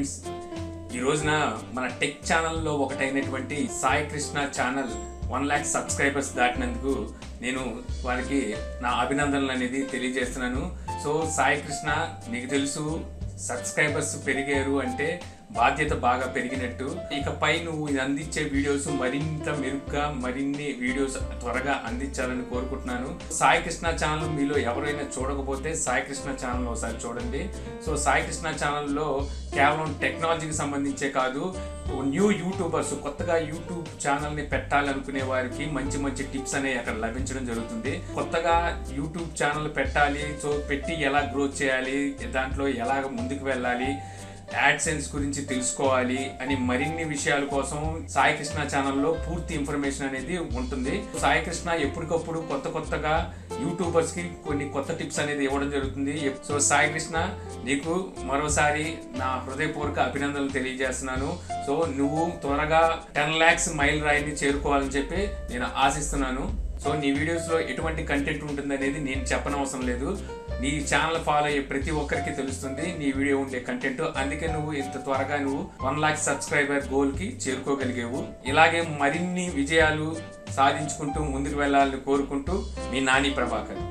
Friends, ఈ రోజున మన టెక్ ఛానల్లో ఒకటైనటువంటి Sai Krishna channel 1 lakh subscribers దాటినందుకు నేను వారికి నా అభినందనలు అనేది తెలియజేస్తున్నాను. సో సాయి కృష్ణ, నీకు తెలుసు సబ్స్క్రైబర్స్ పెరిగారు అంటే బాధ్యత బాగా పెరిగినట్టు. ఇకపై నువ్వు అందించే వీడియోస్ మరింత మెరుగ్గా మరిన్ని వీడియోస్ త్వరగా అందించాలని కోరుకుంటున్నాను. సాయి కృష్ణ ఛానల్ మీలో ఎవరైనా చూడకపోతే సాయి కృష్ణ ఛానల్ ఒకసారి చూడండి. సో సాయి కృష్ణ ఛానల్లో కేవలం టెక్నాలజీకి సంబంధించే కాదు, న్యూ యూట్యూబర్స్ కొత్తగా యూట్యూబ్ ఛానల్ని పెట్టాలనుకునే వారికి మంచి మంచి టిప్స్ అనేవి అక్కడ లభించడం జరుగుతుంది. కొత్తగా యూట్యూబ్ ఛానల్ పెట్టాలి, సో పెట్టి ఎలా గ్రోత్ చేయాలి, దాంట్లో ఎలా ముందుకు వెళ్ళాలి, యాడ్సెన్స్ గురించి తెలుసుకోవాలి అని మరిన్ని విషయాల కోసం సాయి కృష్ణ ఛానల్లో పూర్తి ఇన్ఫర్మేషన్ అనేది ఉంటుంది. సాయి కృష్ణ ఎప్పటికప్పుడు కొత్తగా యూట్యూబర్స్ కి కొన్ని కొత్త టిప్స్ అనేది ఇవ్వడం జరుగుతుంది. సో సాయి కృష్ణ, నీకు మరోసారి నా హృదయపూర్వక అభినందనలు తెలియజేస్తున్నాను. సో నువ్వు త్వరగా 10 lakhs మైల్ రాయిని చేరుకోవాలని చెప్పి నేను ఆశిస్తున్నాను. సో నీ వీడియోస్లో ఎటువంటి కంటెంట్ ఉంటుంది అనేది నేను చెప్పనవసరం లేదు. నీ ఛానల్ ఫాలో అయ్యే ప్రతి ఒక్కరికి తెలుస్తుంది నీ వీడియో ఉండే కంటెంట్. అందుకే నువ్వు ఇంత త్వరగా 1 lakh సబ్స్క్రైబర్ గోల్కి చేరుకోగలిగేవు. ఇలాగే మరిన్ని విజయాలు సాధించుకుంటూ ముందుకు వెళ్ళాలని కోరుకుంటూ మీ నాని ప్రభాకర్.